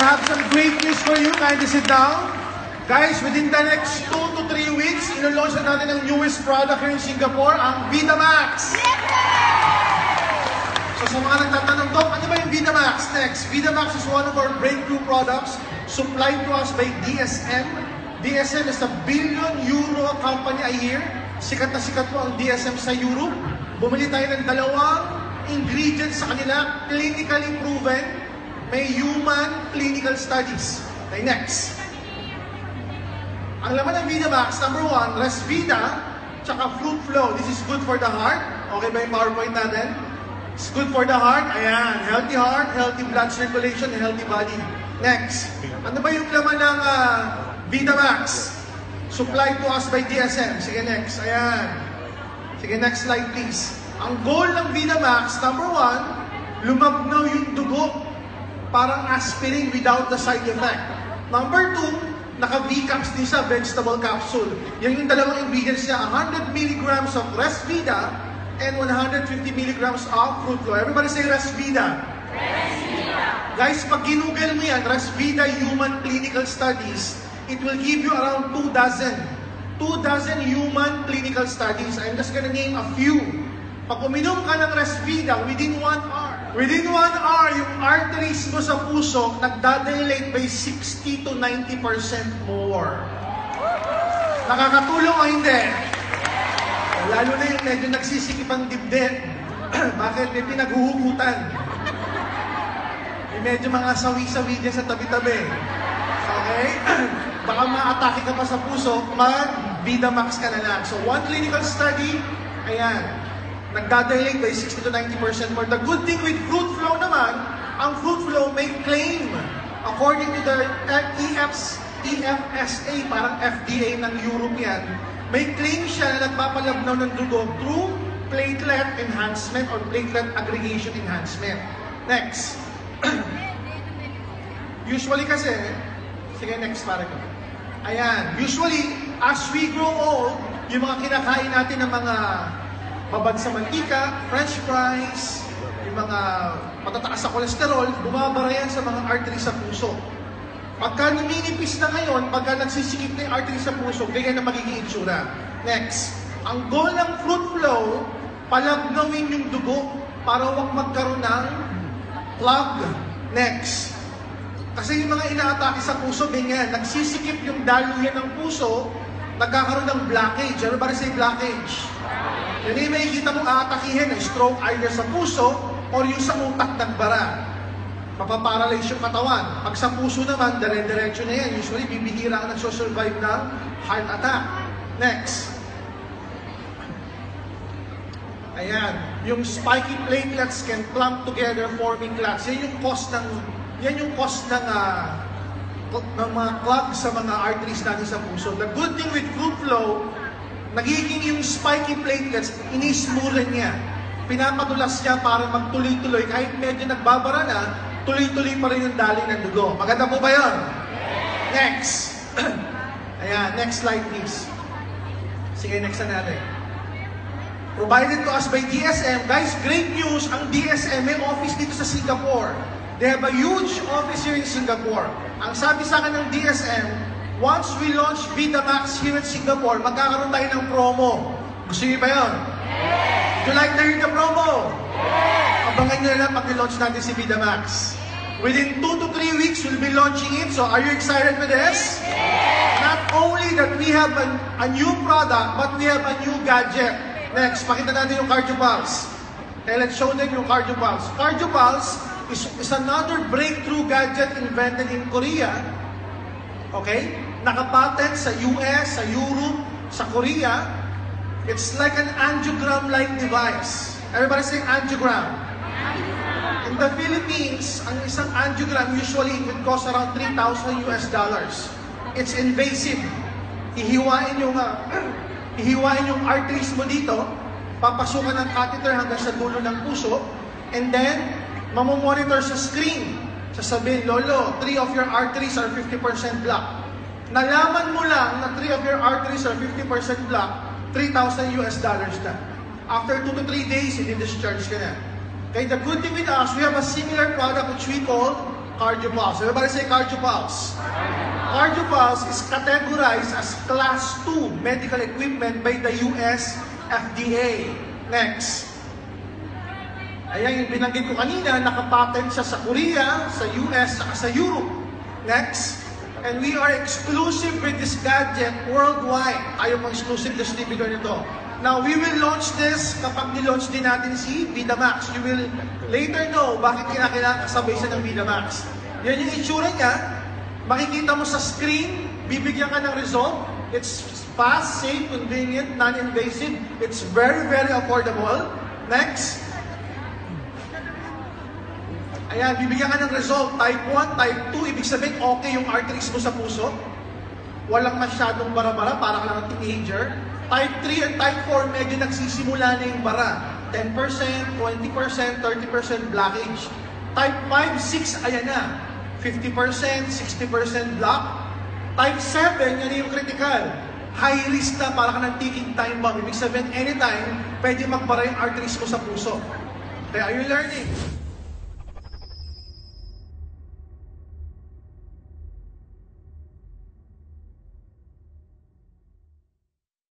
have some great news for you. Kindly sit down. Guys, within the next 2 to 3 weeks, ilo-launch na natin ang newest product here in Singapore, ang Vitamax. So sa mga nagtatanong, Doc, ano ba yung Vitamax? Next, Vitamax is one of our breakthrough products supplied to us by DSM. DSM is a billion-euro company a year. Sikat na sikat po ang DSM sa Europe. Bumili tayo ng dalawang ingredients sa kanila, clinically proven, may human clinical studies. Okay, next. Ang laman ng Vitamax, number 1, Resvita, tsaka Fruit Flow. This is good for the heart. Okay ba yung PowerPoint natin? It's good for the heart. Ayan, healthy heart, healthy blood circulation, and healthy body. Next. Ano ba yung laman ng Vitamax? Supplied to us by DSM. Sige, next. Ayan. Sige, next slide please. Ang goal ng Vitamax, number 1, lumabnaw yung dugo. Parang aspirin without the side effect. Number 2, naka-V-caps din sa vegetable capsule. Yan yung dalawang ingredients niya. 100 milligrams of Resvita and 150 milligrams of Fruit Flow. Everybody say Resvita. Resvita. Guys, pag ginugol mo yan, Resvita Human Clinical Studies, it will give you around 2 dozen human clinical studies. I'm just gonna name a few. Pag uminom ka ng Resvita within 1 hour, yung arteries mo sa puso nagdadilate by 60 to 90% more. Nakakatulong o hindi? Lalo na yung medyo nagsisikip ang dibdib. Bakit? May pinaghuhugutan. May medyo mga sawi-sawi dyan sa tabi-tabi. Okay? Baka ma-atake ka pa sa puso, mag-Vitamax ka na lang. So, one clinical study, ayan, nagdadilate by 60 to 90% more. The good thing with Fruit Flow naman, ang Fruit Flow may claim, according to the EFSA, parang FDA ng European, may claim siya na nagpapalabnaw ng dugo through platelet enhancement or platelet aggregation enhancement. Next. Usually kasi, sige next para ko. Ayan, usually, as we grow old, yung mga kinakain natin ng mga babad sa mantika, french fries, yung mga matataas sa kolesterol, bumabara yan sa mga arteries sa puso. Pagka numinipis na ngayon, pagka nagsisikip na yung arteries sa puso, ganyan na magiging itsura. Next, ang goal ng Fruit Flow, palabnawin yung dugo para huwag magkaroon ng clog. Next, kasi yung mga inaatake sa puso, ganyan, nagsisikip yung daluyan ng puso, nagkakaroon ng blockage. Ano ba rin say blockage? Yan yung makikita mong aatakihin ng stroke either sa puso or yung sa utak nagbara. Mapaparalyze yung katawan. Pag sa puso naman, dire-diretso na yan. Usually, bibihira ang nagsosurvive ng heart attack. Next. Ayan. Yung spiky platelets can clump together forming clots. Yan yung cause ng mga clogs sa mga arteries natin sa puso. The good thing with Fruit Flow, nagiging yung spiky platelets, inismulan niya. Pinapatulas niya para magtuloy-tuloy. Kahit medyo nagbabara na, tuloy-tuloy pa rin yung daling ng dugo. Maganda po ba yun? Next. Ayan, next slide please. Sige, next na natin. Provided to us by DSM. Guys, great news. Ang DSM may office dito sa Singapore. They have a huge office here in Singapore. Ang sabi sa akin ng DSM, once we launch Vitamax here in Singapore, magkakaroon tayo ng promo. Gusto niyo ba yun? Yes! Would you like to hear the promo? Yes! Abangan nyo na lang pag i-launch natin si Vitamax. Within 2 to 3 weeks, we'll be launching it. So, are you excited with this? Yes! Not only that we have a new product, but we have a new gadget. Next, pakita natin yung CardioPulse. Okay, let's show them yung CardioPulse. CardioPulse is another breakthrough gadget invented in Korea. Okay? Nakapatent sa US, sa Europe, sa Korea. It's like an angiogram-like device. Everybody say angiogram. In the Philippines, ang isang angiogram usually it would cost around $3,000 US. It's invasive. Hihiwain yung arteries mo dito, papasukan ng catheter hanggang sa dulo ng puso, and then mamomonitor sa screen. Sasabihin, Lolo, 3 of your arteries are 50% blocked. Nalaman mo lang na 3 of your arteries are 50% blocked, $3,000 na. After 2 to 3 days, i-discharge ka na. Okay, the good thing with us, we have a similar product which we call CardioPulse. Everybody say CardioPulse. CardioPulse is categorized as Class 2 medical equipment by the US FDA. Next. Ayan yung binanggit ko kanina, nakapatent siya sa Korea, sa US, saka sa Europe. Next. And we are exclusive with this gadget worldwide. Tayo pang exclusive distributor nito. Now, we will launch this kapag nilaunch din natin si VidaMax. You will later know bakit kinakailangan kasabay siya ng VidaMax. Yan yung itsura niya. Makikita mo sa screen, bibigyan ka ng result. It's fast, safe, convenient, non-invasive. It's very, very affordable. Next. Ayan, bibigyan ka ng result. Type 1, type 2, ibig sabihin okay yung arteries mo sa puso. Walang masyadong bara-bara, para ka lang ng teenager. Type 3 and type 4, medyo nagsisimula na yung bara. 10%, 20%, 30% blockage. Type 5, 6, ayan na. 50%, 60% block. Type 7, yan yung critical. High risk na, para ka ng ticking time bomb. Ibig sabihin, anytime, pwede magbara yung arteries mo sa puso. Kaya, are you learning?